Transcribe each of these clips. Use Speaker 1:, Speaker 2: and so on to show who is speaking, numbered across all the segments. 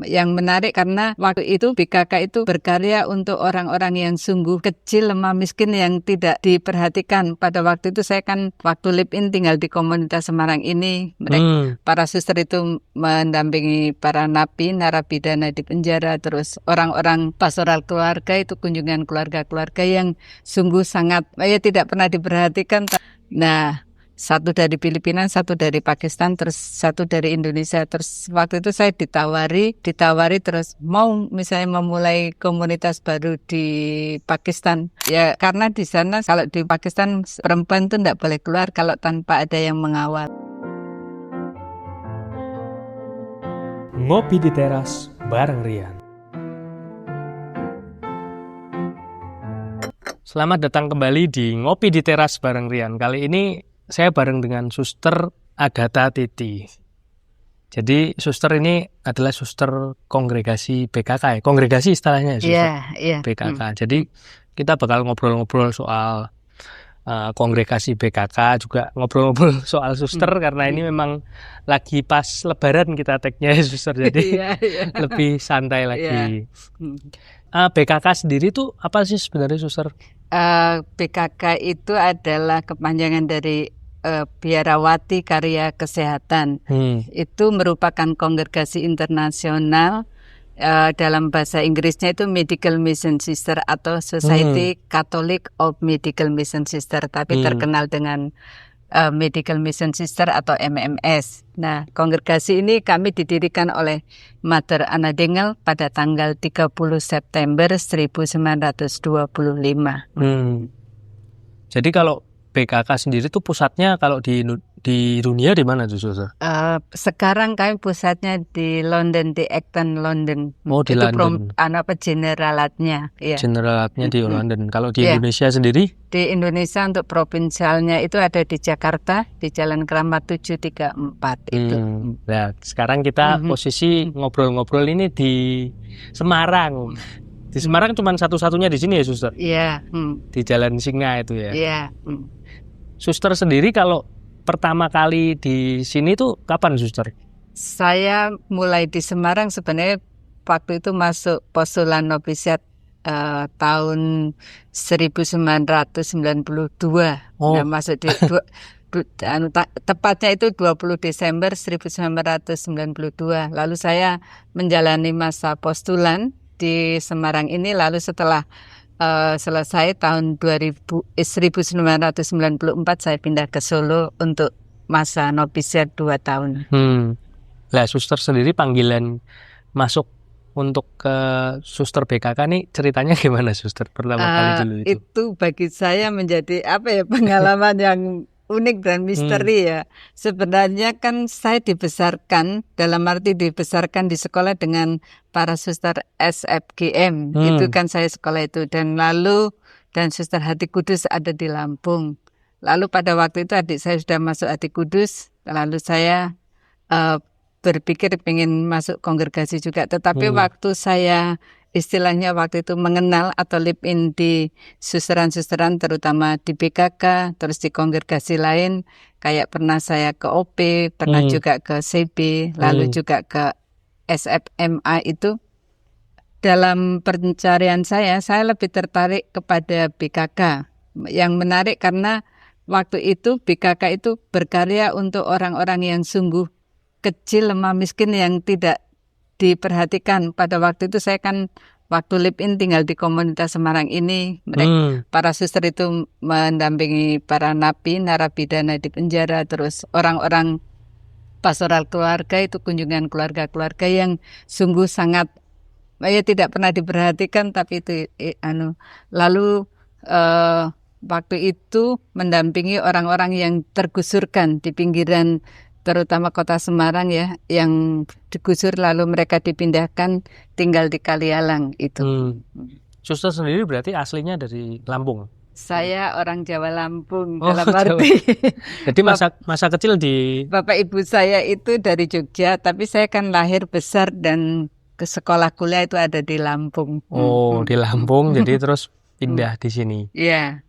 Speaker 1: Yang menarik karena waktu itu BKK itu berkarya untuk orang-orang yang sungguh kecil, lemah, miskin yang tidak diperhatikan. Pada waktu itu saya kan waktu live-in tinggal di komunitas Semarang ini. Para suster itu mendampingi para napi, narapidana di penjara, terus orang-orang pastoral keluarga itu kunjungan keluarga-keluarga yang sungguh sangat tidak pernah diperhatikan. Nah, satu dari Filipina, satu dari Pakistan, terus satu dari Indonesia. Terus waktu itu saya ditawari terus mau misalnya memulai komunitas baru di Pakistan. Ya karena di sana kalau di Pakistan perempuan itu tidak boleh keluar kalau tanpa ada yang mengawal.
Speaker 2: Ngopi di teras bareng Rian. Selamat datang kembali di Ngopi di Teras bareng Rian. Kali ini saya bareng dengan Suster Agatha Titi. Jadi suster ini adalah suster kongregasi BKK ya? Kongregasi istilahnya ya suster?
Speaker 1: Iya.
Speaker 2: BKK. Jadi kita bakal ngobrol-ngobrol soal kongregasi BKK, juga ngobrol-ngobrol soal suster karena ini memang lagi pas lebaran kita tag-nya ya suster. Jadi lebih santai lagi. BKK sendiri tuh apa sih sebenarnya suster?
Speaker 1: BKK itu adalah kepanjangan dari Biarawati Karya Kesehatan. Itu merupakan kongregasi internasional, dalam bahasa Inggrisnya itu Medical Mission Sister atau Society Catholic of Medical Mission Sister, tapi terkenal dengan Medical Mission Sister atau MMS. Nah, kongregasi ini kami didirikan oleh Mother Anna Dengel pada tanggal 30 September 1925.
Speaker 2: Jadi kalau BKK sendiri tuh pusatnya kalau di dunia di mana tuh suster?
Speaker 1: Sekarang kami pusatnya di London, di Acton, London.
Speaker 2: Oh, di
Speaker 1: itu
Speaker 2: London.
Speaker 1: Generalatnya. Ya.
Speaker 2: Generalatnya di London. Kalau di Indonesia sendiri?
Speaker 1: Di Indonesia untuk provinsialnya itu ada di Jakarta, di Jalan Keramat 734 itu.
Speaker 2: Nah, sekarang kita posisi ngobrol-ngobrol ini di Semarang. Di Semarang cuma satu-satunya di sini ya suster?
Speaker 1: Iya.
Speaker 2: Di Jalan Singa itu ya?
Speaker 1: Iya.
Speaker 2: Suster sendiri kalau pertama kali di sini tuh kapan suster?
Speaker 1: Saya mulai di Semarang sebenarnya waktu itu masuk postulan novisiat tahun 1992. Nah, masuk di tepatnya itu 20 Desember 1992. Lalu saya menjalani masa postulan di Semarang ini, lalu setelah selesai tahun 1994 saya pindah ke Solo untuk masa novisiat 2 tahun.
Speaker 2: Lah suster sendiri panggilan masuk untuk ke suster BKK nih ceritanya gimana suster pertama kali dulu itu?
Speaker 1: Itu bagi saya menjadi pengalaman yang unik dan misteri ya. Sebenarnya kan saya dibesarkan, dalam arti dibesarkan di sekolah dengan para suster SFGM. Itu kan saya sekolah itu. Dan suster Hati Kudus ada di Lampung. Lalu pada waktu itu adik saya sudah masuk Hati Kudus. Lalu saya berpikir ingin masuk kongregasi juga. Tetapi waktu saya istilahnya waktu itu mengenal atau live in di susteran-susteran terutama di BKK, terus di kongregasi lain, kayak pernah saya ke OP, pernah juga ke CB, lalu juga ke SFMA itu. Dalam pencarian saya lebih tertarik kepada BKK. Yang menarik karena waktu itu BKK itu berkarya untuk orang-orang yang sungguh kecil, lemah, miskin yang tidak diperhatikan. Pada waktu itu saya kan waktu live-in tinggal di komunitas Semarang ini. Para suster itu mendampingi para napi, narapidana di penjara, terus orang-orang pastoral keluarga itu kunjungan keluarga-keluarga yang sungguh sangat tidak pernah diperhatikan, tapi itu lalu waktu itu mendampingi orang-orang yang tergusurkan di pinggiran terutama kota Semarang ya, yang digusur lalu mereka dipindahkan tinggal di Kalialang itu.
Speaker 2: Suster sendiri berarti aslinya dari Lampung?
Speaker 1: Saya orang Jawa Lampung dalam arti.
Speaker 2: Jadi masa kecil di...
Speaker 1: Bapak ibu saya itu dari Jogja, tapi saya kan lahir besar dan ke sekolah kuliah itu ada di Lampung.
Speaker 2: Oh, di Lampung, jadi terus pindah di sini.
Speaker 1: Iya.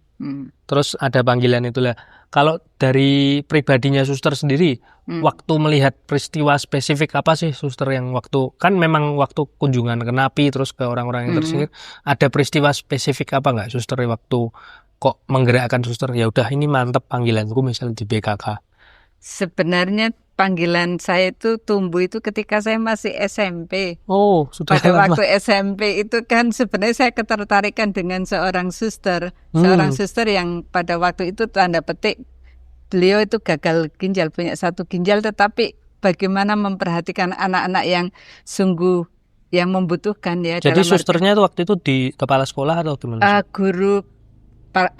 Speaker 2: Terus ada panggilan itulah. Kalau dari pribadinya suster sendiri, waktu melihat peristiwa spesifik apa sih suster yang waktu kan memang waktu kunjungan ke napi terus ke orang-orang yang tersingkir ada peristiwa spesifik apa nggak suster waktu kok menggerakkan suster ya udah ini mantep panggilanku misalnya di BKK.
Speaker 1: Sebenarnya panggilan saya itu tumbuh itu ketika saya masih SMP.
Speaker 2: Oh, sudah
Speaker 1: Pada
Speaker 2: lama.
Speaker 1: waktu SMP itu kan sebenarnya saya ketertarikan dengan seorang suster. Seorang suster yang pada waktu itu tanda petik beliau itu gagal ginjal, punya 1 ginjal, tetapi bagaimana memperhatikan anak-anak yang sungguh yang membutuhkan ya.
Speaker 2: Jadi susternya itu waktu itu di kepala sekolah atau gimana?
Speaker 1: Guru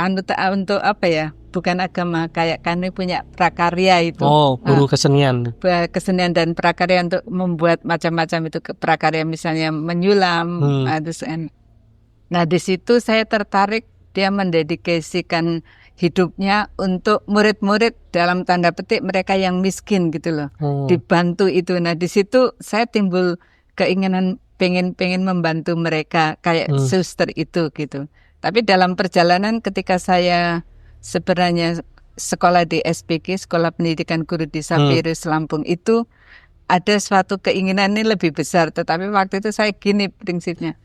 Speaker 1: untuk apa ya? Bukan agama, kayak kami punya prakarya itu.
Speaker 2: Oh, guru kesenian.
Speaker 1: Kesenian dan prakarya untuk membuat macam-macam itu prakarya, misalnya menyulam. Nah, di situ saya tertarik dia mendedikasikan hidupnya untuk murid-murid dalam tanda petik mereka yang miskin gitu loh. Dibantu itu. Nah, di situ saya timbul keinginan pengen membantu mereka kayak suster itu gitu. Tapi dalam perjalanan ketika saya sebenarnya sekolah di SPG, Sekolah Pendidikan Guru di Sapirus Lampung itu ada suatu keinginan ini lebih besar. Tetapi waktu itu saya gini prinsipnya,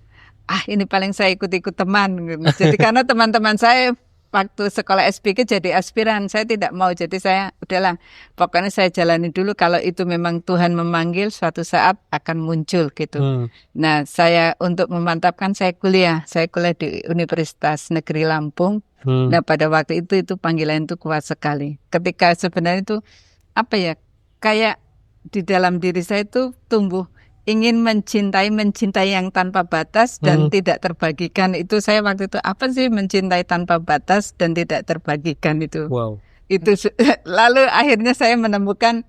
Speaker 1: ini paling saya ikut-ikut teman. Jadi karena teman-teman saya waktu sekolah SPG jadi aspiran, saya tidak mau. Jadi saya udahlah, pokoknya saya jalani dulu. Kalau itu memang Tuhan memanggil, suatu saat akan muncul gitu. Nah, saya untuk memantapkan saya kuliah di Universitas Negeri Lampung. Nah, pada waktu itu panggilan itu kuat sekali. Ketika sebenarnya itu apa ya, kayak di dalam diri saya itu tumbuh ingin mencintai yang tanpa batas dan tidak terbagikan. Itu saya waktu itu apa sih mencintai tanpa batas dan tidak terbagikan itu.
Speaker 2: Wow.
Speaker 1: Itu lalu akhirnya saya menemukan,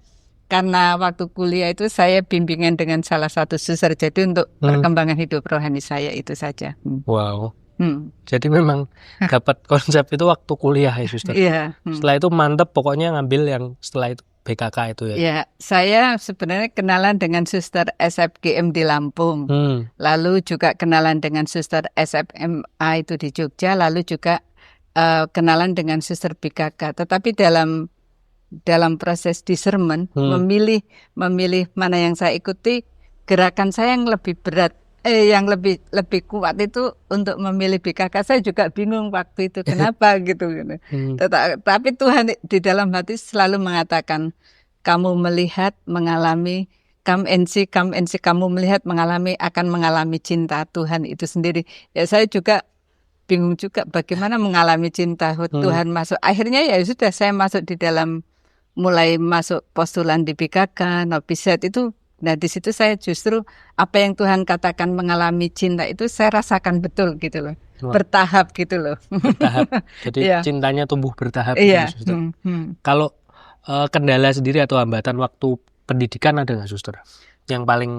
Speaker 1: karena waktu kuliah itu saya bimbingan dengan salah satu suster, jadi untuk perkembangan hidup rohani saya itu saja.
Speaker 2: Wow. Jadi memang dapat konsep itu waktu kuliah ya suster.
Speaker 1: Iya.
Speaker 2: Setelah itu mantep pokoknya ngambil yang setelah itu BKK itu ya.
Speaker 1: Ya, saya sebenarnya kenalan dengan suster SFGM di Lampung. Lalu juga kenalan dengan suster SFMA itu di Jogja, lalu juga kenalan dengan suster BKK. Tetapi dalam proses discernment memilih mana yang saya ikuti, gerakan saya yang lebih berat yang lebih kuat itu untuk memilih BKK. Saya juga bingung waktu itu kenapa gitu. Tapi Tuhan di dalam hati selalu mengatakan, kamu melihat, mengalami, come and see, kamu melihat, akan mengalami cinta Tuhan itu sendiri. Ya saya juga bingung juga bagaimana mengalami cinta Tuhan masuk. Akhirnya ya sudah saya masuk di dalam, mulai masuk postulan di BKK, novisiat itu. Nah, di situ saya justru apa yang Tuhan katakan mengalami cinta itu saya rasakan betul gitu loh. Bertahap gitu loh.
Speaker 2: Bertahap. Jadi cintanya tumbuh bertahap.
Speaker 1: Iya.
Speaker 2: Suster. Kalau kendala sendiri atau hambatan waktu pendidikan ada nggak suster? Yang paling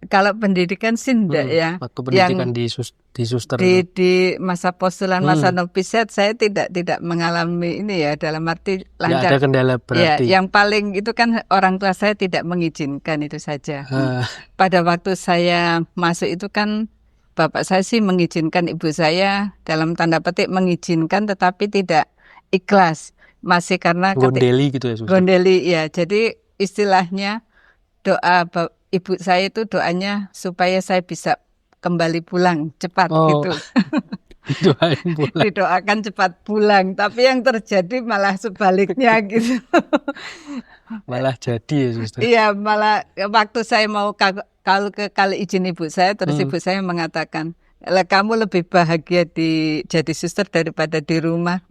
Speaker 1: kalau pendidikan sih enggak ya.
Speaker 2: Waktu pendidikan di suster
Speaker 1: di masa postulan, masa novisiat saya tidak mengalami ini ya, dalam arti lancar.
Speaker 2: Nggak ada kendala berarti.
Speaker 1: Ya, yang paling itu kan orang tua saya tidak mengizinkan itu saja. Pada waktu saya masuk itu kan bapak saya sih mengizinkan, ibu saya dalam tanda petik mengizinkan tetapi tidak ikhlas. Masih karena
Speaker 2: gondeli gitu ya suster.
Speaker 1: Gondeli ya. Jadi istilahnya doa ibu saya itu doanya supaya saya bisa kembali pulang cepat gitu. Didoakan cepat pulang, tapi yang terjadi malah sebaliknya gitu.
Speaker 2: Malah jadi ya suster.
Speaker 1: Iya, malah waktu saya mau kali izin ibu saya, terus ibu saya mengatakan, kamu lebih bahagia jadi suster daripada di rumah.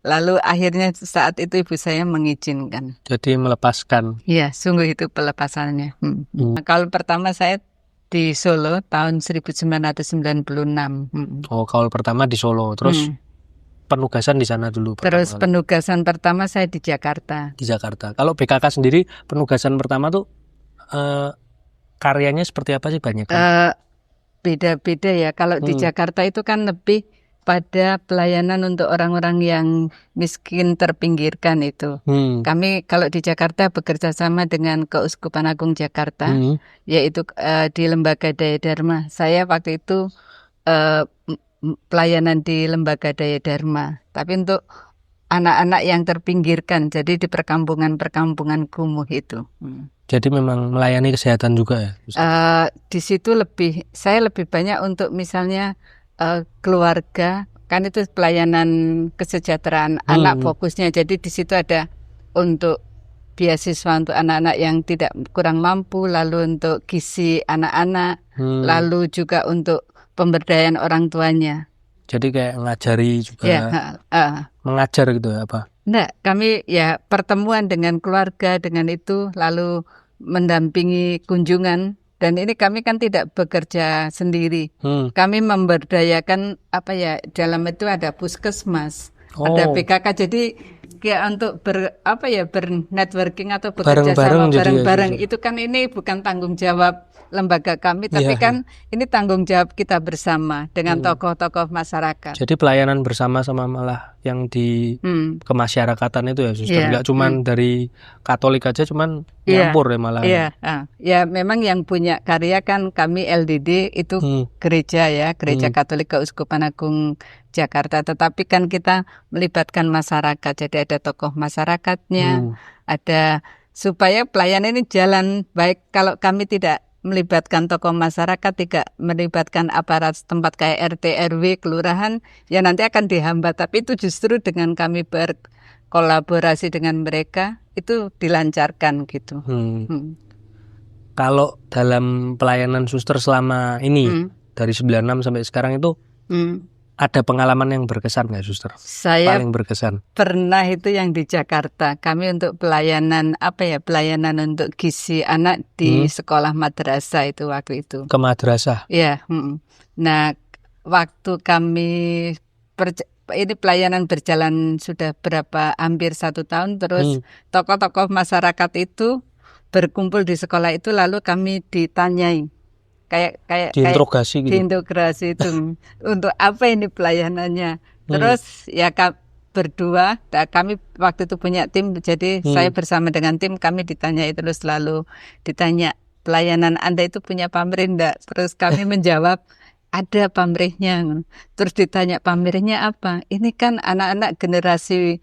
Speaker 1: Lalu akhirnya saat itu ibu saya mengizinkan.
Speaker 2: Jadi melepaskan.
Speaker 1: Iya, sungguh itu pelepasannya. Kalau pertama saya di Solo tahun 1996.
Speaker 2: Oh, kalau pertama di Solo, terus penugasan di sana dulu.
Speaker 1: Terus penugasan pertama saya di Jakarta.
Speaker 2: Di Jakarta. Kalau BKK sendiri penugasan pertama tuh karyanya seperti apa sih, banyak kan?
Speaker 1: Beda-beda ya. Kalau di Jakarta itu kan lebih pada pelayanan untuk orang-orang yang miskin terpinggirkan itu. Kami kalau di Jakarta bekerja sama dengan Keuskupan Agung Jakarta, yaitu di Lembaga Daya Dharma. Saya waktu itu pelayanan di Lembaga Daya Dharma. Tapi untuk anak-anak yang terpinggirkan, jadi di perkampungan-perkampungan kumuh itu.
Speaker 2: Jadi memang melayani kesehatan juga ya, Suster?
Speaker 1: Di situ saya lebih banyak untuk misalnya keluarga, kan itu pelayanan kesejahteraan anak fokusnya. Jadi di situ ada untuk beasiswa untuk anak-anak yang tidak kurang mampu, lalu untuk gizi anak-anak, lalu juga untuk pemberdayaan orang tuanya.
Speaker 2: Jadi kayak ngajari juga, mengajar gitu ya, apa?
Speaker 1: Enggak, kami ya pertemuan dengan keluarga, dengan itu, lalu mendampingi kunjungan. Dan ini kami kan tidak bekerja sendiri. Kami memberdayakan dalam itu ada puskesmas, ada PKK. Jadi kayak untuk bernetworking atau bekerja sama bareng-bareng itu kan ini bukan tanggung jawab lembaga kami, tapi kan ini tanggung jawab kita bersama dengan tokoh-tokoh masyarakat.
Speaker 2: Jadi pelayanan bersama-sama malah yang di kemasyarakatan itu ya, Suster. Nggak cuman dari Katolik aja, cuman nyampur ya malah.
Speaker 1: Ya memang yang punya karya kan kami LDD itu gereja ya, Gereja Katolik Keuskupan Agung Jakarta. Tetapi kan kita melibatkan masyarakat, jadi ada tokoh masyarakatnya, ada supaya pelayanan ini jalan baik. Kalau kami tidak melibatkan tokoh masyarakat, tidak melibatkan aparat tempat kayak RT, RW, kelurahan, ya nanti akan dihambat. Tapi itu justru dengan kami berkolaborasi dengan mereka, itu dilancarkan gitu.
Speaker 2: Kalau dalam pelayanan Suster selama ini, dari 96 sampai sekarang itu, ada pengalaman yang berkesan nggak, Suster?
Speaker 1: Saya
Speaker 2: paling berkesan
Speaker 1: pernah itu yang di Jakarta. Kami untuk pelayanan pelayanan untuk gizi anak di sekolah madrasah itu waktu itu.
Speaker 2: Ke madrasah?
Speaker 1: Iya. Nah, waktu kami ini pelayanan berjalan sudah hampir 1 tahun, terus tokoh-tokoh masyarakat itu berkumpul di sekolah itu, lalu kami ditanyai.
Speaker 2: Diinterogasi gitu.
Speaker 1: Diinterogasi itu untuk apa ini pelayanannya. Terus ya berdua, kami waktu itu punya tim, jadi saya bersama dengan tim kami ditanyai terus, lalu ditanya, pelayanan Anda itu punya pamrih enggak? Terus kami menjawab, ada pamrihnya. Terus ditanya, pamrihnya apa? Ini kan anak-anak generasi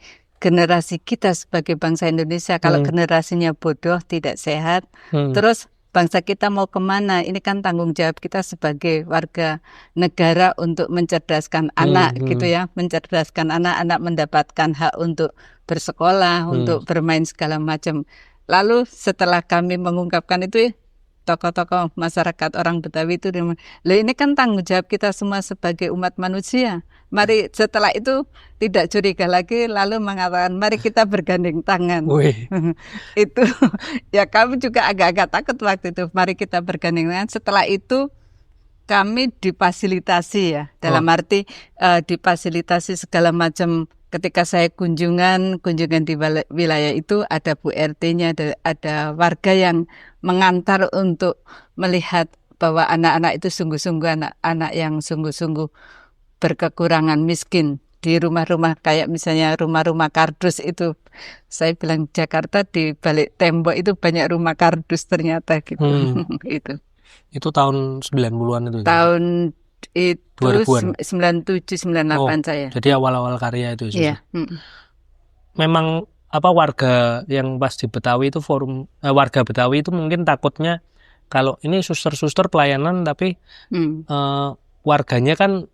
Speaker 1: kita sebagai bangsa Indonesia. Kalau generasinya bodoh, tidak sehat, terus bangsa kita mau kemana? Ini kan tanggung jawab kita sebagai warga negara untuk mencerdaskan anak gitu ya, mencerdaskan anak-anak mendapatkan hak untuk bersekolah, untuk bermain segala macam. Lalu setelah kami mengungkapkan itu, tokoh-tokoh masyarakat orang Betawi itu, ini kan tanggung jawab kita semua sebagai umat manusia. Mari setelah itu tidak curiga lagi, lalu mengatakan mari kita bergandeng tangan. Itu ya kami juga agak-agak takut waktu itu. Mari kita bergandeng tangan. Setelah itu kami difasilitasi ya, dalam arti difasilitasi segala macam. Ketika saya kunjungan di wilayah itu, ada Bu RT-nya, ada warga yang mengantar untuk melihat bahwa anak-anak itu sungguh-sungguh anak-anak yang sungguh-sungguh berkekurangan, miskin. Di rumah-rumah kayak misalnya rumah-rumah kardus itu, saya bilang Jakarta di balik tembok itu banyak rumah kardus ternyata gitu.
Speaker 2: Itu tahun 90-an itu?
Speaker 1: Tahun itu
Speaker 2: 2000-an?
Speaker 1: 97, 98 saya.
Speaker 2: Jadi awal-awal karya itu. Iya. Memang warga yang pas di Betawi itu warga Betawi itu mungkin takutnya kalau ini suster-suster pelayanan tapi warganya kan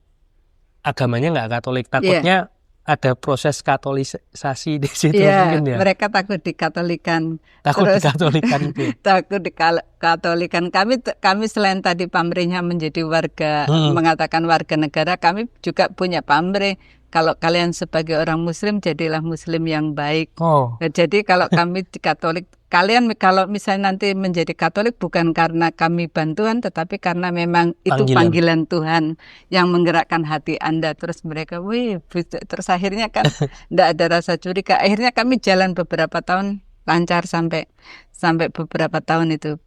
Speaker 2: agamanya nggak Katolik, takutnya ada proses katolisasi di situ mungkin ya.
Speaker 1: Mereka takut dikatolikan.
Speaker 2: Takut dikatolikan itu.
Speaker 1: Takut dikatolikan. Kami selain tadi pamrihnya menjadi warga, mengatakan warga negara, kami juga punya pamrih. Kalau kalian sebagai orang Muslim, jadilah Muslim yang baik. Jadi kalau kami di Katolik, kalian kalau misalnya nanti menjadi Katolik bukan karena kami bantuan, tetapi karena memang itu panggilan Tuhan yang menggerakkan hati Anda. Terus mereka, terus akhirnya kan tidak ada rasa curiga. Akhirnya kami jalan beberapa tahun lancar sampai beberapa tahun itu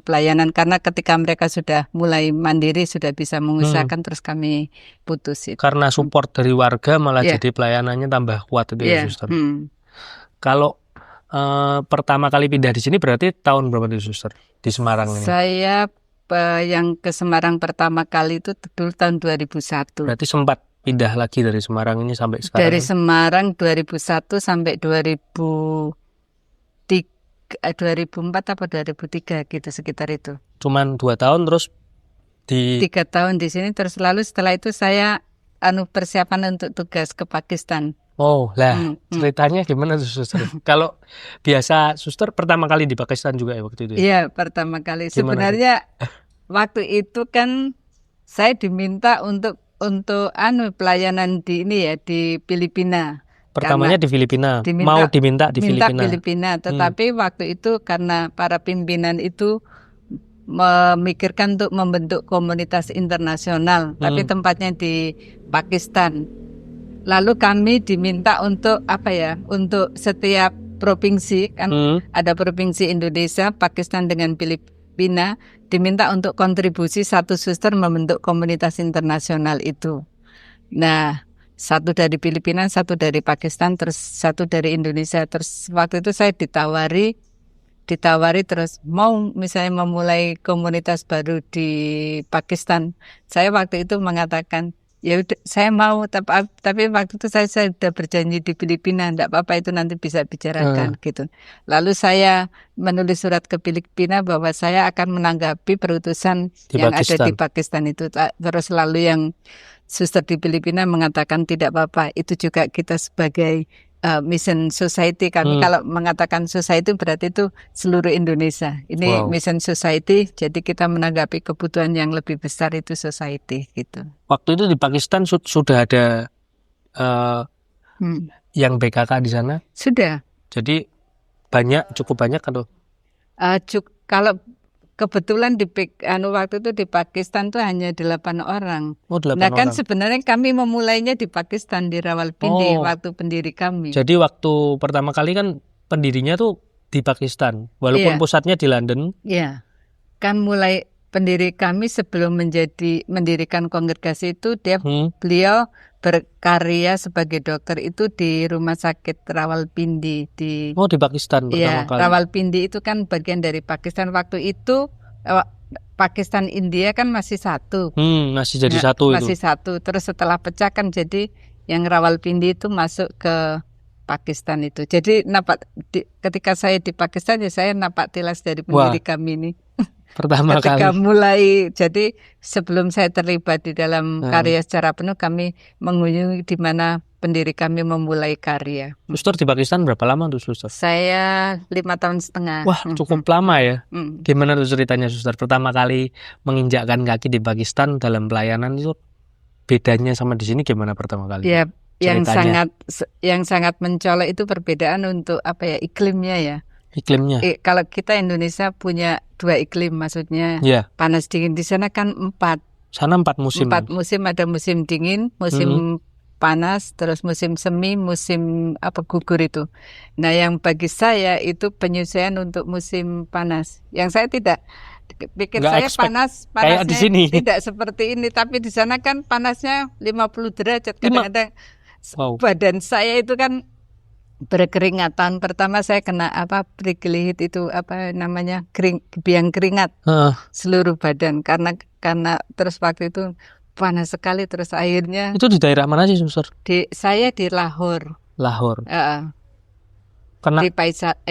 Speaker 1: pelayanan, karena ketika mereka sudah mulai mandiri, sudah bisa mengusahakan, terus kami putus itu.
Speaker 2: Karena support dari warga malah jadi pelayanannya tambah kuat itu ya, Suster. Kalau pertama kali pindah di sini berarti tahun berapa itu, Suster, di Semarang ini?
Speaker 1: Saya yang ke Semarang pertama kali itu dulu tahun 2001.
Speaker 2: Berarti sempat pindah lagi dari Semarang ini sampai
Speaker 1: Dari
Speaker 2: sekarang?
Speaker 1: Semarang 2001 sampai 2004 apa 2003 gitu sekitar itu.
Speaker 2: Cuman 2 tahun terus di
Speaker 1: 3 tahun di sini terus lalu setelah itu saya persiapan untuk tugas ke Pakistan.
Speaker 2: Oh lah,
Speaker 1: Hmm, hmm.
Speaker 2: ceritanya gimana tuh suster? Kalau biasa suster pertama kali di Pakistan juga ya waktu itu ya?
Speaker 1: Iya, pertama kali.
Speaker 2: Gimana tuh?
Speaker 1: Sebenarnya waktu itu kan saya diminta untuk pelayanan di ini ya di Filipina.
Speaker 2: Pertamanya di Filipina, mau diminta di Filipina.
Speaker 1: Filipina, tetapi waktu itu karena para pimpinan itu memikirkan untuk membentuk komunitas internasional, tapi tempatnya di Pakistan. Lalu kami diminta untuk untuk setiap provinsi kan ada provinsi Indonesia, Pakistan dengan Filipina diminta untuk kontribusi satu suster membentuk komunitas internasional itu. Nah, satu dari Filipina, satu dari Pakistan, terus satu dari Indonesia. Terus waktu itu saya ditawari terus mau misalnya memulai komunitas baru di Pakistan. Saya waktu itu mengatakan ya udah saya mau, tapi waktu itu saya sudah berjanji di Filipina, enggak apa-apa itu nanti bisa bicarakan gitu. Lalu saya menulis surat ke Filipina bahwa saya akan menanggapi perutusan yang ada di Pakistan itu. Terus lalu yang suster di Filipina mengatakan tidak apa-apa, itu juga kita sebagai Mission Society, kami kalau mengatakan society berarti itu seluruh Indonesia. Ini Mission Society, jadi kita menanggapi kebutuhan yang lebih besar itu society gitu.
Speaker 2: Waktu itu di Pakistan sudah ada yang BKK di sana?
Speaker 1: Sudah.
Speaker 2: Jadi cukup banyak atau?
Speaker 1: Kalau kebetulan waktu itu di Pakistan tuh hanya 8 orang.
Speaker 2: Oh, 8
Speaker 1: nah kan
Speaker 2: orang.
Speaker 1: Sebenarnya kami memulainya di Pakistan di Rawalpindi waktu pendiri kami.
Speaker 2: Jadi waktu pertama kali kan pendirinya tuh di Pakistan, walaupun pusatnya di London.
Speaker 1: Iya. Kan mulai pendiri kami sebelum mendirikan kongregasi itu beliau berkarya sebagai dokter itu di Rumah Sakit Rawalpindi di
Speaker 2: Pakistan pertama kali.
Speaker 1: Rawalpindi itu kan bagian dari Pakistan waktu itu. Pakistan India kan masih satu.
Speaker 2: Masih jadi satu itu.
Speaker 1: Masih satu. Terus setelah pecah kan jadi yang Rawalpindi itu masuk ke Pakistan itu. Jadi ketika saya di Pakistan ya saya napak tilas dari pendiri kami ini.
Speaker 2: Pertama
Speaker 1: ketika
Speaker 2: kali.
Speaker 1: mulai, jadi sebelum saya terlibat di dalam karya secara penuh, kami mengunjungi di mana pendiri kami memulai karya.
Speaker 2: Suster di Pakistan berapa lama tuh suster?
Speaker 1: Saya 5 tahun setengah.
Speaker 2: Wah, cukup lama ya. Gimana tuh ceritanya suster? Pertama kali menginjakkan kaki di Pakistan dalam pelayanan itu bedanya sama di sini gimana pertama kali?
Speaker 1: Ya, yang sangat mencolok itu perbedaan untuk iklimnya ya.
Speaker 2: Iklimnya.
Speaker 1: Kalau kita Indonesia punya 2 iklim, maksudnya panas dingin. Di sana kan 4.
Speaker 2: Sana 4 musim.
Speaker 1: 4 musim, ada musim dingin, musim panas, terus musim semi, musim gugur itu. Nah, yang bagi saya itu penyesuaian untuk musim panas. Yang saya tidak pikir saya panasnya
Speaker 2: di sini.
Speaker 1: Tidak seperti ini, tapi di sana kan panasnya 50 derajat kadang-kadang. Badan saya itu kan berkeringatan. Pertama saya kena prickly heat itu biang keringat seluruh badan karena terus waktu itu panas sekali, terus akhirnya.
Speaker 2: Itu di daerah mana sih suster?
Speaker 1: Saya di Lahore. Di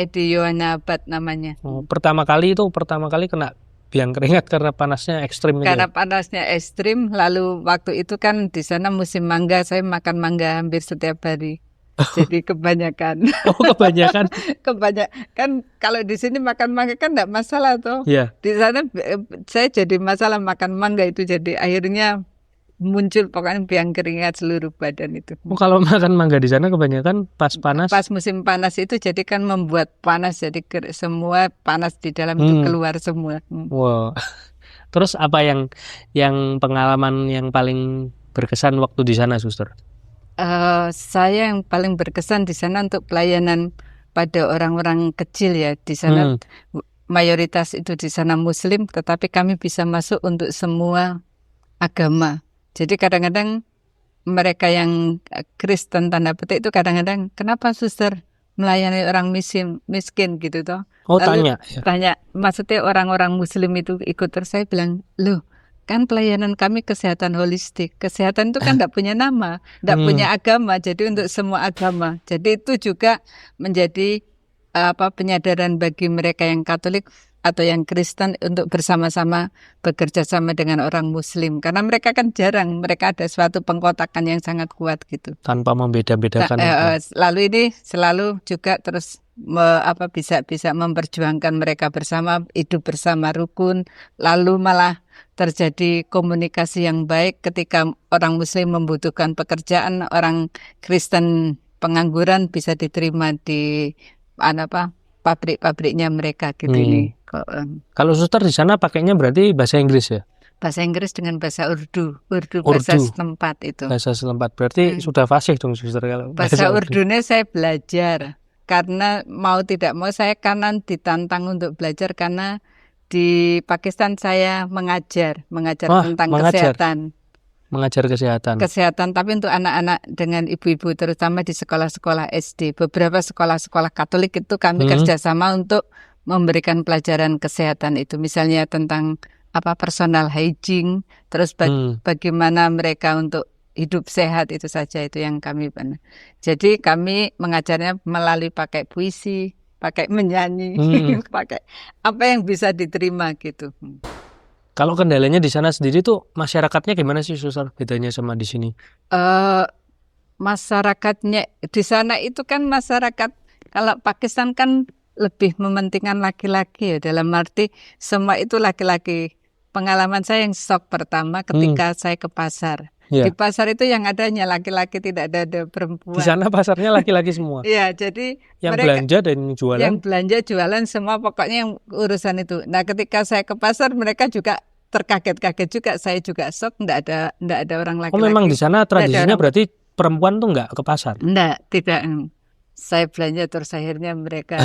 Speaker 1: di Yohanabad namanya.
Speaker 2: Pertama kali kena biang keringat karena panasnya ekstrim.
Speaker 1: Karena panasnya ekstrim, lalu waktu itu kan di sana musim mangga, saya makan mangga hampir setiap hari. Jadi kebanyakan.
Speaker 2: Kebanyakan.
Speaker 1: Kan kalau di sini makan mangga kan enggak masalah toh.
Speaker 2: Iya.
Speaker 1: Di sana saya jadi masalah makan mangga itu, jadi akhirnya muncul pokoknya biang keringat seluruh badan itu.
Speaker 2: Kalau makan mangga di sana kebanyakan pas panas.
Speaker 1: Pas musim panas itu jadi kan membuat panas, jadi semua panas di dalam itu keluar semua.
Speaker 2: Wow. Terus apa yang pengalaman yang paling berkesan waktu di sana, suster?
Speaker 1: Saya yang paling berkesan di sana untuk pelayanan pada orang-orang kecil ya. Di sana mayoritas itu di sana Muslim, tetapi kami bisa masuk untuk semua agama. Jadi kadang-kadang mereka yang Kristen tanda petik itu kadang-kadang kenapa suster melayani orang miskin gitu toh?
Speaker 2: Lalu
Speaker 1: tanya, maksudnya orang-orang Muslim itu ikut, terus saya bilang, loh kan pelayanan kami kesehatan holistik. Kesehatan itu kan tidak punya nama, tidak punya agama. Jadi untuk semua agama. Jadi itu juga menjadi penyadaran bagi mereka yang Katolik atau yang Kristen untuk bersama-sama bekerja sama dengan orang Muslim. Karena mereka kan jarang, mereka ada suatu pengkotakan yang sangat kuat gitu.
Speaker 2: Tanpa membeda-bedakan.
Speaker 1: Lalu ini selalu juga terus bisa memperjuangkan mereka bersama, hidup bersama rukun, lalu malah terjadi komunikasi yang baik ketika orang Muslim membutuhkan pekerjaan, orang Kristen pengangguran bisa diterima di pabrik-pabriknya mereka gitu ini.
Speaker 2: Kalau suster di sana pakainya berarti bahasa Inggris ya?
Speaker 1: Bahasa Inggris dengan bahasa Urdu bahasa setempat itu.
Speaker 2: Bahasa setempat berarti sudah fasih dong suster kalau
Speaker 1: bahasa Urdunya saya belajar karena mau tidak mau saya kanan ditantang untuk belajar karena di Pakistan saya mengajar tentang kesehatan.
Speaker 2: Mengajar kesehatan.
Speaker 1: Tapi untuk anak-anak dengan ibu-ibu terutama di sekolah-sekolah SD. Beberapa sekolah-sekolah Katolik itu kami kerjasama untuk memberikan pelajaran kesehatan itu. Misalnya tentang personal hygiene, terus bagaimana mereka untuk hidup sehat, itu saja itu yang kami pernah. Jadi kami mengajarnya melalui pakai puisi, pakai menyanyi, pakai apa yang bisa diterima gitu.
Speaker 2: Kalau kendalanya di sana sendiri tuh masyarakatnya gimana sih suster, bedanya sama di sini?
Speaker 1: Masyarakatnya di sana itu kan masyarakat, kalau Pakistan kan lebih mementingkan laki-laki ya, dalam arti semua itu laki-laki. Pengalaman saya yang shock pertama ketika saya ke pasar. Di pasar itu yang adanya laki-laki, tidak ada perempuan.
Speaker 2: Di sana pasarnya laki-laki semua.
Speaker 1: Iya, jadi
Speaker 2: yang belanja dan jualan.
Speaker 1: Yang belanja jualan semua pokoknya yang urusan itu. Nah, ketika saya ke pasar mereka juga terkaget-kaget juga, saya juga shock, tidak ada orang laki-laki.
Speaker 2: Oh, memang di sana tradisinya berarti perempuan tuh nggak ke pasar?
Speaker 1: Tidak. Saya belanja terus akhirnya mereka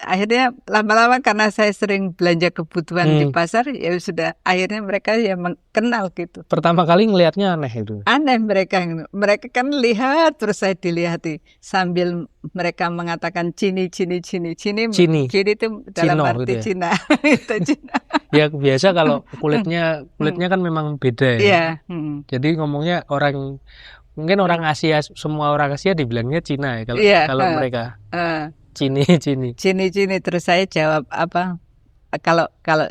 Speaker 1: akhirnya lama-lama karena saya sering belanja kebutuhan di pasar, ya sudah akhirnya mereka ya kenal gitu.
Speaker 2: Pertama kali ngelihatnya aneh itu.
Speaker 1: Aneh mereka kan lihat terus saya dilihati sambil mereka mengatakan Cini itu dalam arti ya? Cina. Itu Cina.
Speaker 2: Ya biasa kalau kulitnya kan memang beda ya.
Speaker 1: Iya.
Speaker 2: Jadi ngomongnya mungkin orang Asia, semua orang Asia dibilangnya Cina ya kalau mereka. Cini.
Speaker 1: Terus saya jawab kalau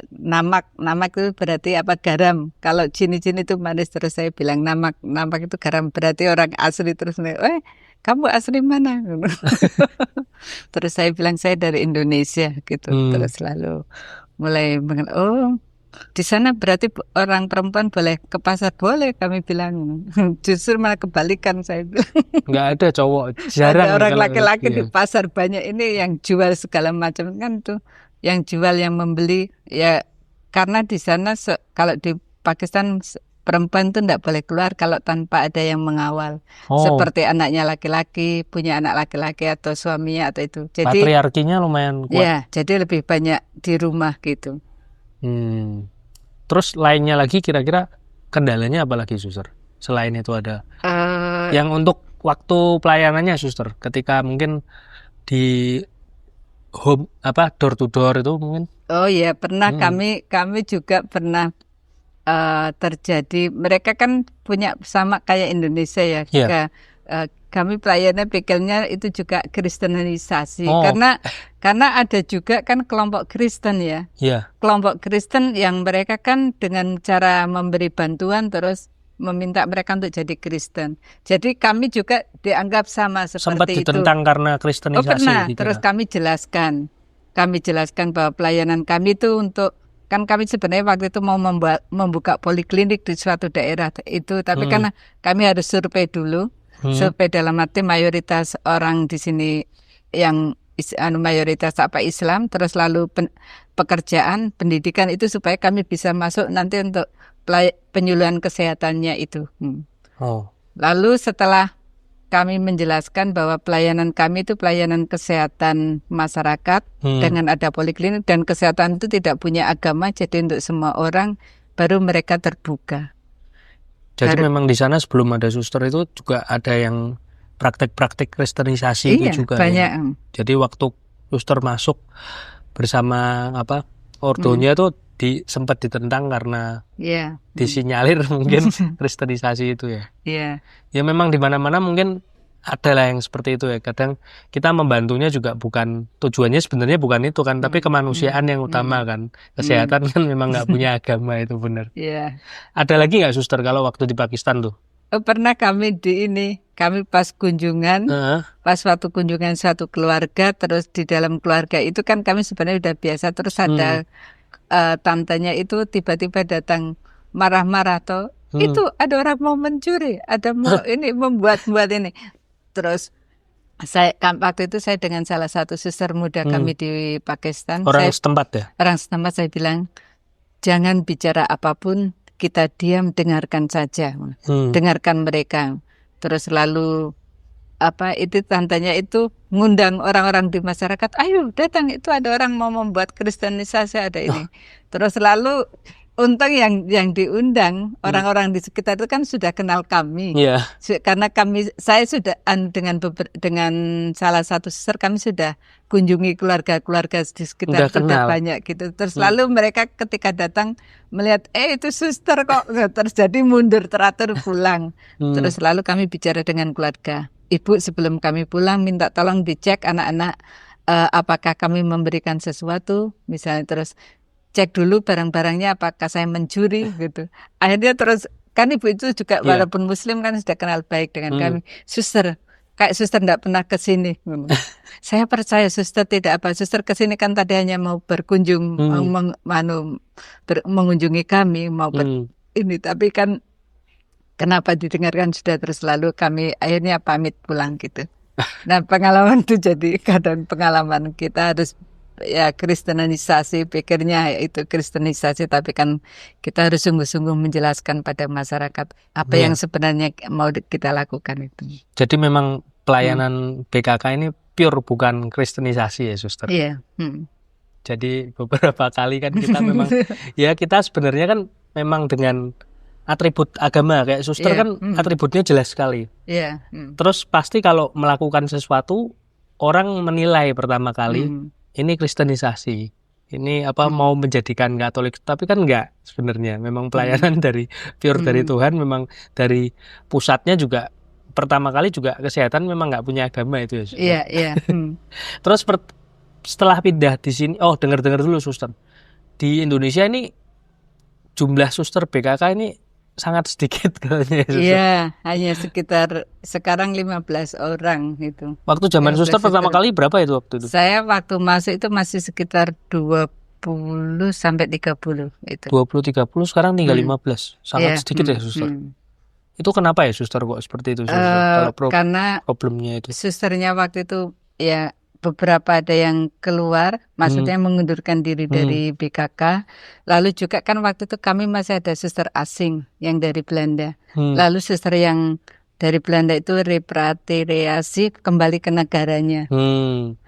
Speaker 1: namak itu berarti garam. Kalau Cini itu manis, terus saya bilang namak itu garam, berarti orang asli. Terus kamu asli mana? Terus saya bilang saya dari Indonesia gitu. Terus lalu mulai di sana berarti orang perempuan boleh ke pasar? Boleh, kami bilang. Justru malah kebalikan, saya bilang.
Speaker 2: Nggak ada cowok, jarang.
Speaker 1: Ada orang laki-laki di pasar banyak ini yang jual segala macam kan tuh. Yang jual, yang membeli. Ya karena di sana kalau di Pakistan perempuan tuh nggak boleh keluar kalau tanpa ada yang mengawal. Seperti anaknya laki-laki, punya anak laki-laki atau suaminya atau itu. Jadi
Speaker 2: patriarkinya lumayan kuat.
Speaker 1: Ya, jadi lebih banyak di rumah gitu.
Speaker 2: Terus lainnya lagi kira-kira kendalanya apa lagi suster? Selain itu ada yang untuk waktu pelayanannya suster, ketika mungkin di home door to door itu mungkin? Oh
Speaker 1: ya, pernah kami juga pernah terjadi. Mereka kan punya sama kayak Indonesia ya. Kami pelayannya pikirnya itu juga kristenisasi. Karena ada juga kan kelompok Kristen ya. Kelompok Kristen yang mereka kan dengan cara memberi bantuan terus meminta mereka untuk jadi Kristen. Jadi kami juga dianggap sama seperti itu.
Speaker 2: Sempat ditentang karena kristenisasi.
Speaker 1: Pernah. Terus kami jelaskan bahwa pelayanan kami itu untuk, kan kami sebenarnya waktu itu mau membuka poliklinik di suatu daerah itu, tapi karena kami harus survei dulu. Survei dalam arti mayoritas orang di sini yang mayoritas Islam, terus lalu pekerjaan, pendidikan itu supaya kami bisa masuk nanti untuk penyuluhan kesehatannya itu. Lalu setelah kami menjelaskan bahwa pelayanan kami itu pelayanan kesehatan masyarakat dengan ada poliklinik, dan kesehatan itu tidak punya agama, jadi untuk semua orang, baru mereka terbuka.
Speaker 2: Jadi memang di sana sebelum ada suster itu juga ada yang praktek-praktek kristenisasi itu juga.
Speaker 1: Banyak.
Speaker 2: Ya. Jadi waktu suster masuk bersama ordonya itu sempat ditentang karena
Speaker 1: Iya.
Speaker 2: disinyalir mungkin kristenisasi itu ya.
Speaker 1: Iya.
Speaker 2: Ya memang di mana-mana mungkin ada lah yang seperti itu ya. Kadang kita membantunya juga bukan tujuannya sebenarnya bukan itu kan, tapi kemanusiaan yang utama kan. Kesehatan kan memang nggak punya agama itu benar.
Speaker 1: Iya.
Speaker 2: Ada lagi nggak suster kalau waktu di Pakistan tuh?
Speaker 1: Pernah kami kami pas kunjungan,
Speaker 2: Heeh.
Speaker 1: pas waktu kunjungan satu keluarga, terus di dalam keluarga itu kan kami sebenarnya udah biasa, terus ada tantenya itu tiba-tiba datang marah-marah toh, itu ada orang mau mencuri, ada mau ini membuat ini. Terus waktu itu saya dengan salah satu suster muda kami di Pakistan,
Speaker 2: Orang setempat ya?
Speaker 1: orang setempat, saya bilang jangan bicara apapun, kita diam, dengarkan saja, dengarkan mereka. Terus lalu itu tantanya itu ngundang orang-orang di masyarakat, ayo datang, itu ada orang mau membuat kristenisasi, ada ini. Terus lalu untung yang diundang orang-orang di sekitar itu kan sudah kenal kami.
Speaker 2: Iya.
Speaker 1: Karena saya sudah dengan salah satu suster, kami sudah kunjungi keluarga-keluarga di sekitar, sudah banyak gitu. Terus lalu mereka ketika datang melihat itu suster kok, terus jadi mundur teratur pulang. Terus lalu kami bicara dengan keluarga. Ibu, sebelum kami pulang minta tolong dicek anak-anak apakah kami memberikan sesuatu, misalnya, terus cek dulu barang-barangnya apakah saya mencuri gitu. Akhirnya terus kan ibu itu juga walaupun muslim kan sudah kenal baik dengan kami. Suster, kayak suster tidak pernah ke sini. Saya percaya suster tidak apa. Suster ke sini kan tadi hanya mau berkunjung, mengunjungi kami, mau ini, tapi kan kenapa didengarkan sudah, terus lalu kami akhirnya pamit pulang gitu. Nah, pengalaman itu jadi kadang pengalaman kita harus kristenisasi, pikirnya itu kristenisasi, tapi kan kita harus sungguh-sungguh menjelaskan pada masyarakat apa yang sebenarnya mau kita lakukan itu.
Speaker 2: Jadi memang pelayanan BKK ini pure bukan kristenisasi ya suster?
Speaker 1: Iya.
Speaker 2: Jadi beberapa kali kan kita memang ya kita sebenarnya kan memang dengan atribut agama kayak suster kan atributnya jelas sekali.
Speaker 1: Iya.
Speaker 2: Terus pasti kalau melakukan sesuatu orang menilai pertama kali ini kristenisasi, ini mau menjadikan Katolik, tapi kan enggak sebenarnya. Memang pelayanan dari pure dari Tuhan, memang dari pusatnya juga pertama kali juga kesehatan memang nggak punya agama itu ya.
Speaker 1: Iya, iya.
Speaker 2: Terus setelah pindah di sini, dengar dulu suster. Di Indonesia ini jumlah suster BKK ini sangat sedikit katanya.
Speaker 1: Iya, hanya sekitar sekarang 15 orang itu.
Speaker 2: Waktu zaman suster pertama kali berapa itu waktu itu?
Speaker 1: Saya waktu masuk itu masih sekitar 20 sampai 30 itu.
Speaker 2: 20-30, sekarang tinggal 15. Sangat sedikit ya suster. Itu kenapa ya suster kok seperti itu suster?
Speaker 1: Karena
Speaker 2: problemnya itu.
Speaker 1: Susternya waktu itu ya beberapa ada yang keluar, maksudnya mengundurkan diri dari BKK. Lalu juga kan waktu itu kami masih ada suster asing yang dari Belanda. Lalu suster yang dari Belanda itu repatriasi kembali ke negaranya.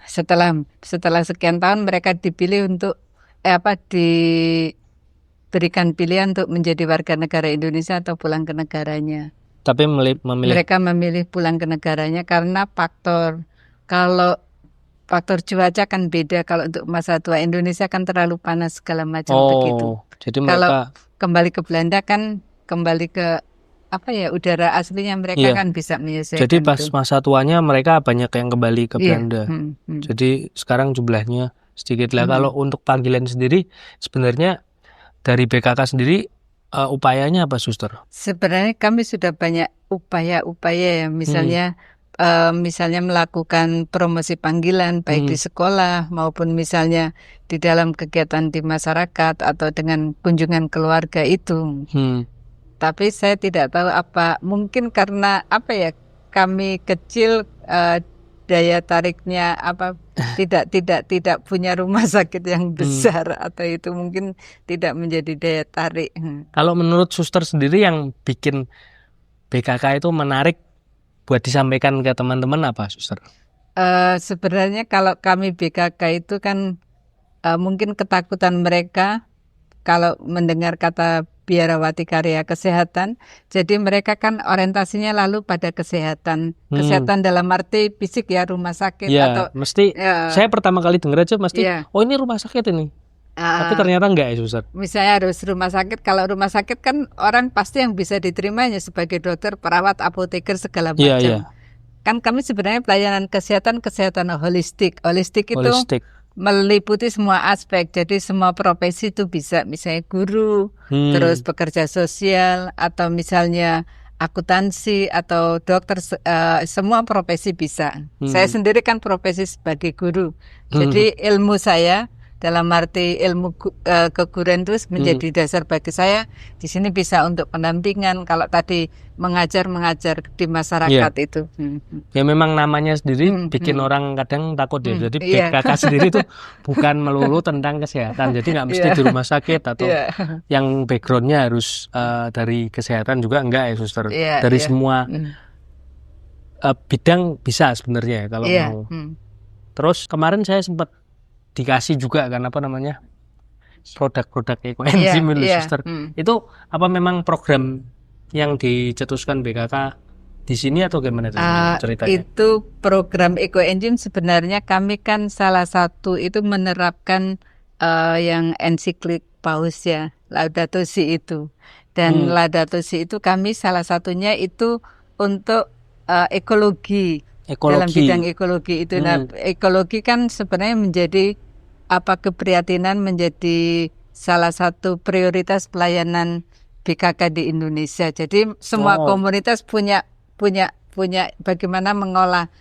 Speaker 1: Setelah sekian tahun mereka dipilih untuk diberikan pilihan untuk menjadi warga negara Indonesia atau pulang ke negaranya.
Speaker 2: Tapi
Speaker 1: mereka memilih pulang ke negaranya karena faktor cuaca kan beda. Kalau untuk masa tua Indonesia kan terlalu panas segala macam begitu.
Speaker 2: Jadi
Speaker 1: kalau kembali ke Belanda kan kembali ke udara aslinya mereka kan bisa menyelesaikan.
Speaker 2: Jadi pas masa tuanya mereka banyak yang kembali ke Belanda. Jadi sekarang jumlahnya sedikit lah. Kalau untuk panggilan sendiri sebenarnya dari BKK sendiri upayanya apa suster?
Speaker 1: Sebenarnya kami sudah banyak upaya ya, misalnya melakukan promosi panggilan baik di sekolah maupun misalnya di dalam kegiatan di masyarakat atau dengan kunjungan keluarga itu. Tapi saya tidak tahu mungkin karena kami kecil, daya tariknya tidak punya rumah sakit yang besar atau itu mungkin tidak menjadi daya tarik.
Speaker 2: Kalau menurut suster sendiri yang bikin BKK itu menarik buat disampaikan ke teman-teman apa suster?
Speaker 1: Sebenarnya kalau kami BKK itu kan mungkin ketakutan mereka kalau mendengar kata biarawati karya kesehatan, jadi mereka kan orientasinya lalu pada kesehatan dalam arti fisik ya, rumah sakit
Speaker 2: ya,
Speaker 1: atau
Speaker 2: mesti saya pertama kali dengar aja mesti ini rumah sakit ini. Tapi ternyata enggak ya suster.
Speaker 1: Misalnya harus rumah sakit. Kalau rumah sakit kan orang pasti yang bisa diterimanya sebagai dokter, perawat, apoteker segala
Speaker 2: Iya,
Speaker 1: macam.
Speaker 2: iya.
Speaker 1: Kan kami sebenarnya pelayanan kesehatan holistik. Holistik itu
Speaker 2: Holistik.
Speaker 1: meliputi semua aspek. Jadi semua profesi itu bisa, misalnya guru, terus pekerja sosial, atau misalnya akuntansi atau dokter, semua profesi bisa. Saya sendiri kan profesi sebagai guru. Jadi ilmu saya dalam arti ilmu keguruan itu menjadi dasar bagi saya. Di sini bisa untuk pendampingan. Kalau tadi mengajar di masyarakat itu.
Speaker 2: Ya memang namanya sendiri bikin orang kadang takut ya. Jadi BKK sendiri itu bukan melulu tentang kesehatan. Jadi nggak mesti di rumah sakit atau yang backgroundnya harus dari kesehatan juga enggak ya suster. Dari semua bidang bisa sebenarnya ya kalau mau. Terus kemarin saya sempat dikasih juga kan apa namanya produk-produk ekoenzim suster. Itu apa memang program yang dicetuskan BKK di sini atau gimana ceritanya?
Speaker 1: Itu program ekoenzim sebenarnya kami kan salah satu itu menerapkan yang ensiklik Paus ya, Laudato Si itu. Dan Laudato Si itu kami salah satunya itu untuk ekologi. Dalam bidang ekologi itu. Nah, ekologi kan sebenarnya menjadi keprihatinan menjadi salah satu prioritas pelayanan BKK di Indonesia. Jadi semua komunitas punya bagaimana mengolah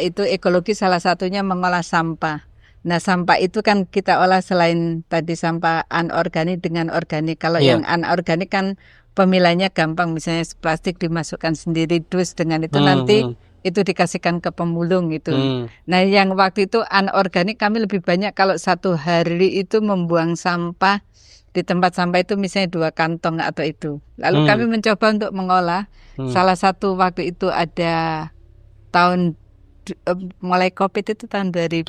Speaker 1: itu ekologi, salah satunya mengolah sampah. Nah, sampah itu kan kita olah selain tadi sampah anorganik dengan organik. Kalau yang anorganik kan pemilahnya gampang, misalnya plastik dimasukkan sendiri dus dengan itu nanti itu dikasihkan ke pemulung itu. Nah, yang waktu itu anorganik kami lebih banyak kalau satu hari itu membuang sampah di tempat sampah itu misalnya 2 kantong atau itu. Lalu kami mencoba untuk mengolah. Salah satu waktu itu ada tahun mulai COVID itu tahun 2020.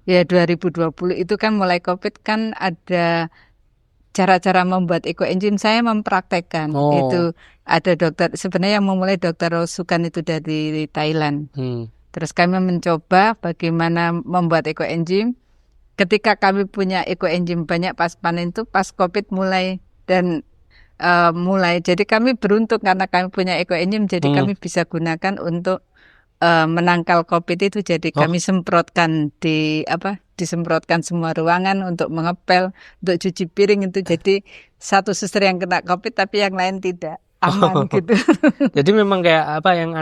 Speaker 1: Ya 2020 itu kan mulai COVID kan ada cara-cara membuat ekoenzim. Saya mempraktekkan itu. Ada dokter sebenarnya yang memulai Dokter Rosukan itu dari Thailand. Terus kami mencoba bagaimana membuat ekoenzim. Ketika kami punya ekoenzim banyak pas panen itu pas COVID mulai dan jadi kami beruntung karena kami punya ekoenzim, jadi kami bisa gunakan untuk menangkal COVID itu. Jadi kami semprotkan disemprotkan semua ruangan untuk mengepel, untuk cuci piring itu. Jadi satu suster yang kena COVID tapi yang lain tidak, aman gitu.
Speaker 2: Jadi memang kayak yang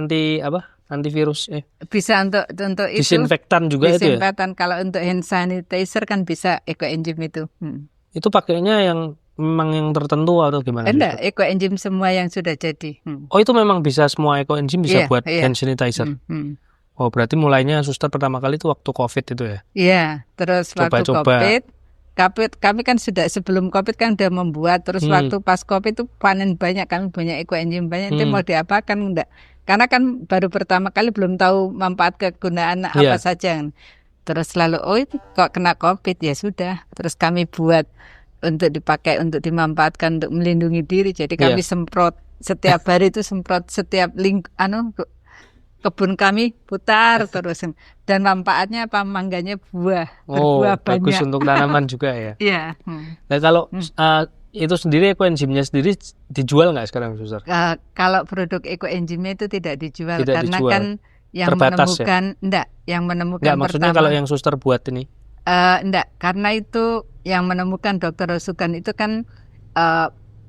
Speaker 2: antivirus
Speaker 1: bisa untuk itu
Speaker 2: disinfektan juga itu ya.
Speaker 1: Kalau untuk hand sanitizer kan bisa ekoenzim itu.
Speaker 2: Itu pakainya yang memang yang tertentu atau gimana?
Speaker 1: Enggak, ekoenzim semua yang sudah jadi.
Speaker 2: Oh, itu memang bisa semua ekoenzim bisa buat hand sanitizer. Oh, berarti mulainya suster pertama kali itu waktu COVID itu ya?
Speaker 1: Iya, terus waktu COVID kami kan sudah sebelum COVID kan udah membuat, terus waktu pas COVID itu panen banyak, kami banyak ekoenzim banyak. Itu mau diapakan enggak? Karena kan baru pertama kali belum tahu manfaat kegunaan apa saja. Terus lalu itu kok kena COVID ya sudah. Terus kami buat untuk dipakai untuk dimanfaatkan untuk melindungi diri. Jadi kami semprot setiap hari itu setiap kebun kami putar terus, dan manfaatnya apa? Mangganya berbuah banyak.
Speaker 2: Bagus untuk tanaman juga ya.
Speaker 1: Iya.
Speaker 2: Nah, kalau itu sendiri ekoenzimnya sendiri dijual nggak sekarang suster?
Speaker 1: Kalau produk ekoenzimnya itu tidak dijual karena
Speaker 2: dijual.
Speaker 1: Kan yang
Speaker 2: terbatas
Speaker 1: menemukan yang menemukan
Speaker 2: maksudnya
Speaker 1: pertama,
Speaker 2: kalau yang suster buat ini
Speaker 1: karena itu yang menemukan Dokter Rosukan itu kan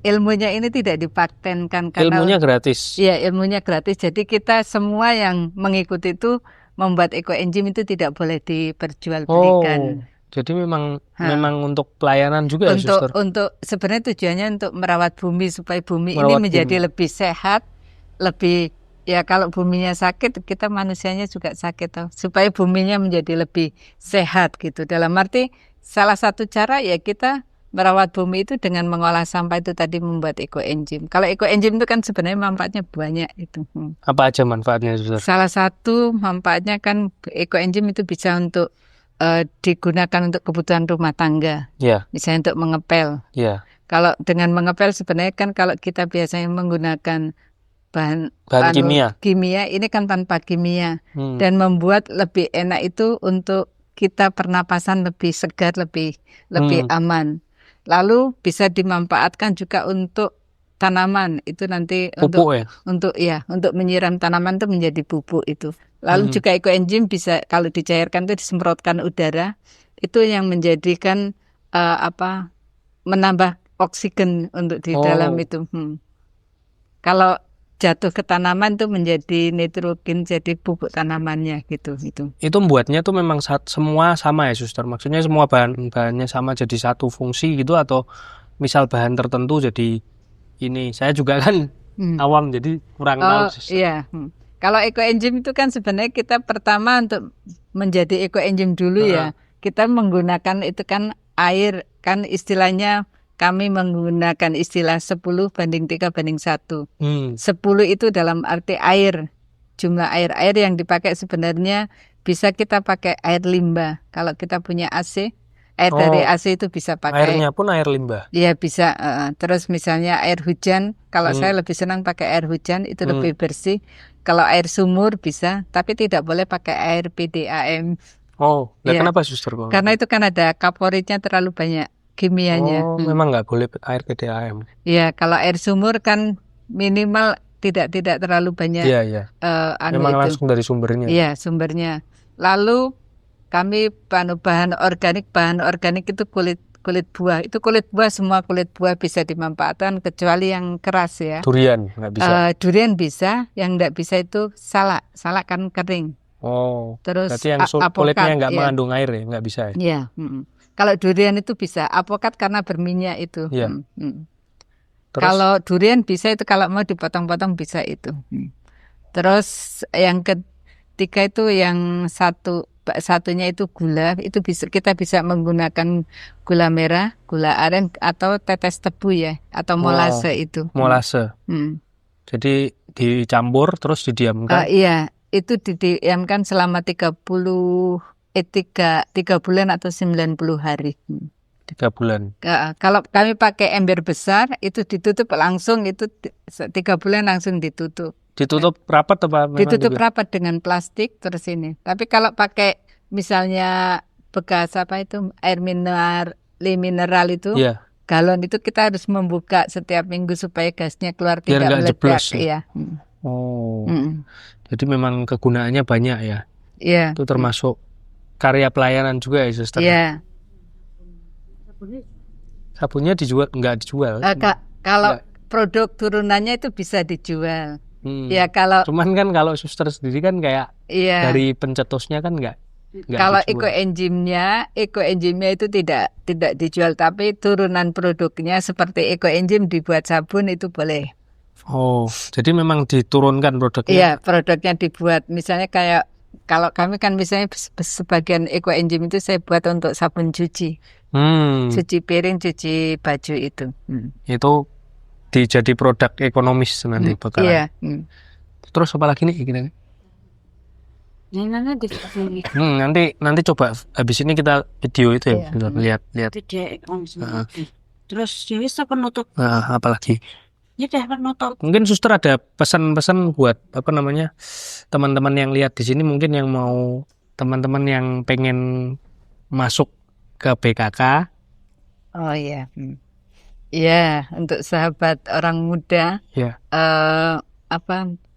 Speaker 1: ilmunya ini tidak dipatenkan karena
Speaker 2: ilmunya gratis.
Speaker 1: Iya, ilmunya gratis. Jadi kita semua yang mengikuti itu membuat ekoenzim itu tidak boleh diperjualbelikan.
Speaker 2: Jadi memang untuk pelayanan juga ya suster.
Speaker 1: Untuk sebenarnya tujuannya untuk merawat bumi supaya bumi ini menjadi lebih sehat, lebih ya kalau buminya sakit kita manusianya juga sakit toh. Supaya buminya menjadi lebih sehat gitu. Dalam arti salah satu cara ya kita merawat bumi itu dengan mengolah sampah itu tadi, membuat ekoenzim. Kalau ekoenzim itu kan sebenarnya manfaatnya banyak itu.
Speaker 2: Apa aja manfaatnya, Suster?
Speaker 1: Salah satu manfaatnya kan ekoenzim itu bisa untuk digunakan untuk kebutuhan rumah tangga. Misalnya untuk mengepel. Kalau dengan mengepel sebenarnya kan kalau kita biasanya menggunakan bahan kimia, ini kan tanpa kimia. Dan membuat lebih enak itu untuk kita pernapasan lebih segar, lebih aman. Lalu bisa dimanfaatkan juga untuk tanaman itu nanti
Speaker 2: Pupuk ya.
Speaker 1: untuk menyiram tanaman itu menjadi pupuk itu. Lalu juga ekoenzim bisa kalau dicairkan itu disemprotkan udara itu yang menjadikan menambah oksigen untuk di dalam itu. Kalau jatuh ke tanaman itu menjadi nitrogen, jadi pupuk tanamannya gitu.
Speaker 2: Itu membuatnya tuh memang semua sama ya, Suster? Maksudnya semua bahannya sama jadi satu fungsi gitu, atau misal bahan tertentu jadi ini? Saya juga kan awam jadi kurang tahu, Suster.
Speaker 1: Iya. Kalau ekoenzim itu kan sebenarnya kita pertama untuk menjadi ekoenzim dulu ya. Kita menggunakan itu kan air, kan istilahnya kami menggunakan istilah 10:3:1. 10 itu dalam arti air. Jumlah air yang dipakai sebenarnya bisa kita pakai air limbah. Kalau kita punya AC, air dari AC itu bisa pakai.
Speaker 2: Airnya pun air limbah.
Speaker 1: Iya bisa. Terus misalnya air hujan, kalau saya lebih senang pakai air hujan, itu lebih bersih. Kalau air sumur bisa, tapi tidak boleh pakai air PDAM.
Speaker 2: Kenapa, Suster?
Speaker 1: Karena itu kan ada kaporitnya terlalu banyak kimianya.
Speaker 2: Memang nggak boleh air PDAM.
Speaker 1: Iya, kalau air sumur kan minimal tidak terlalu banyak.
Speaker 2: Iya. Memang langsung dari sumbernya.
Speaker 1: Iya, sumbernya. Lalu kami bahan organik itu kulit buah. Itu semua kulit buah bisa dimanfaatkan kecuali yang keras ya.
Speaker 2: Durian nggak bisa.
Speaker 1: Durian bisa, yang nggak bisa itu salak. Salak kan kering. Terus
Speaker 2: berarti yang kulitnya nggak mengandung air ya, nggak bisa ya?
Speaker 1: Iya. Kalau durian itu bisa, apokat karena berminyak itu.
Speaker 2: Iya.
Speaker 1: Kalau durian bisa itu, kalau mau dipotong-potong bisa itu. Terus yang ketiga itu yang satunya itu gula, itu kita bisa menggunakan gula merah, gula aren atau tetes tebu ya, atau molase itu.
Speaker 2: Molase. Jadi dicampur terus didiamkan.
Speaker 1: Iya, itu didiamkan selama 3 bulan atau 90 hari.
Speaker 2: 3 bulan.
Speaker 1: Kalau kami pakai ember besar itu ditutup langsung, itu 3 bulan langsung ditutup.
Speaker 2: Ditutup rapat apa?
Speaker 1: Ditutup rapat dengan plastik terus ini. Tapi kalau pakai misalnya bekas air mineral itu, galon itu kita harus membuka setiap minggu supaya gasnya keluar,
Speaker 2: biar
Speaker 1: tidak meledak.
Speaker 2: Jeblos,
Speaker 1: ya.
Speaker 2: Jadi memang kegunaannya banyak ya.
Speaker 1: Iya.
Speaker 2: Itu termasuk karya pelayanan juga ya, Suster.
Speaker 1: Iya.
Speaker 2: Sabunnya nggak dijual.
Speaker 1: Kalau produk turunannya itu bisa dijual. Ya kalau.
Speaker 2: Cuman kan kalau Suster sendiri kan kayak dari pencetusnya kan nggak
Speaker 1: kalau
Speaker 2: dijual.
Speaker 1: ekoenzimnya itu tidak dijual, tapi turunan produknya seperti ekoenzim dibuat sabun itu boleh.
Speaker 2: Jadi memang diturunkan produknya.
Speaker 1: Iya, produknya dibuat. Misalnya kayak kalau kami kan misalnya sebagian ekoenzim itu saya buat untuk sabun cuci. Cuci piring, cuci baju itu.
Speaker 2: Itu jadi produk ekonomis nanti bakalan.
Speaker 1: Iya.
Speaker 2: Terus apa lagi nih kita? Nanti coba habis ini kita video itu ya, kita lihat.
Speaker 3: Terus jadi penutup.
Speaker 2: Apa lagi?
Speaker 3: Ya deh penutup.
Speaker 2: Mungkin Suster ada pesan-pesan buat teman-teman yang lihat di sini, mungkin yang mau teman-teman yang pengen masuk ke BKK.
Speaker 1: Oh iya. Ya, untuk sahabat orang muda.
Speaker 2: Ya.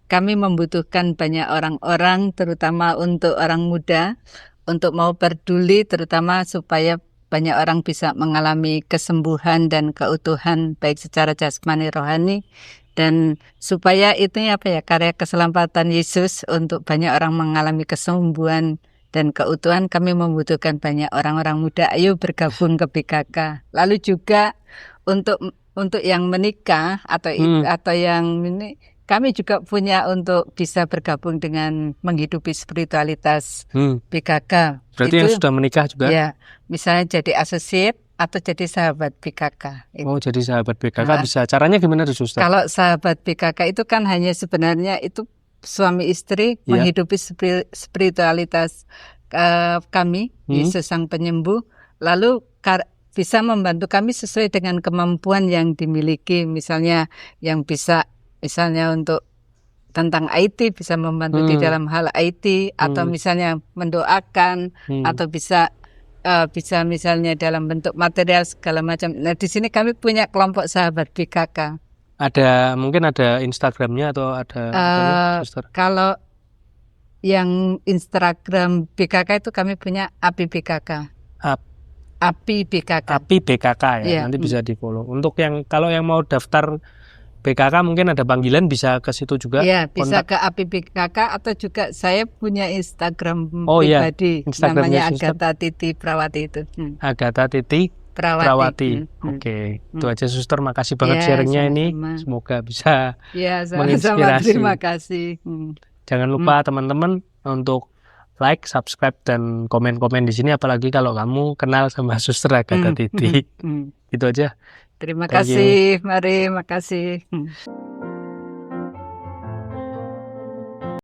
Speaker 1: Kami membutuhkan banyak orang-orang, terutama untuk orang muda, untuk mau peduli, terutama supaya banyak orang bisa mengalami kesembuhan dan keutuhan baik secara jasmani rohani, dan supaya itu karya keselamatan Yesus untuk banyak orang mengalami kesembuhan dan keutuhan. Kami membutuhkan banyak orang-orang muda. Ayo bergabung ke BKK. Lalu juga untuk yang menikah atau yang ini, kami juga punya untuk bisa bergabung dengan menghidupi spiritualitas BKK.
Speaker 2: Berarti yang sudah menikah juga?
Speaker 1: Ya, misalnya jadi associate atau jadi sahabat BKK.
Speaker 2: Jadi sahabat BKK bisa. Caranya gimana tuh, Suster?
Speaker 1: Kalau sahabat BKK itu kan hanya sebenarnya itu suami istri menghidupi spiritualitas kami, Yesus Sang Penyembuh. Lalu bisa membantu kami sesuai dengan kemampuan yang dimiliki. Misalnya yang bisa, misalnya untuk tentang IT, bisa membantu di dalam hal IT, atau misalnya mendoakan, atau bisa misalnya dalam bentuk material segala macam. Nah, di sini kami punya kelompok sahabat BKK.
Speaker 2: Mungkin ada Instagramnya atau ada apanya, suster?
Speaker 1: Kalau yang Instagram BKK itu kami punya API BKK. API BKK.
Speaker 2: API BKK ya,
Speaker 1: Iya,
Speaker 2: nanti bisa di follow. Untuk kalau yang mau daftar BKK mungkin ada panggilan bisa ke situ juga.
Speaker 1: Iya, bisa
Speaker 2: kontak.
Speaker 1: ke API BKK, atau juga saya punya Instagram
Speaker 2: iya,
Speaker 1: pribadi,
Speaker 2: Instagramnya
Speaker 1: namanya
Speaker 2: suster.
Speaker 1: Agatha Titi Prawati itu.
Speaker 2: Agatha Titi Prawati. Oke, itu aja suster. Makasih banget
Speaker 1: Ya,
Speaker 2: sharingnya ini.
Speaker 1: sama-sama.
Speaker 2: Semoga bisa
Speaker 1: Ya, sama-sama.
Speaker 2: menginspirasi.
Speaker 1: Terima kasih.
Speaker 2: Jangan lupa teman-teman untuk like, subscribe, dan komen-komen di sini. Apalagi kalau kamu kenal sama suster Agatha Titi. Gitu aja.
Speaker 1: Terima
Speaker 2: Thank you.
Speaker 1: kasih, mari, makasih.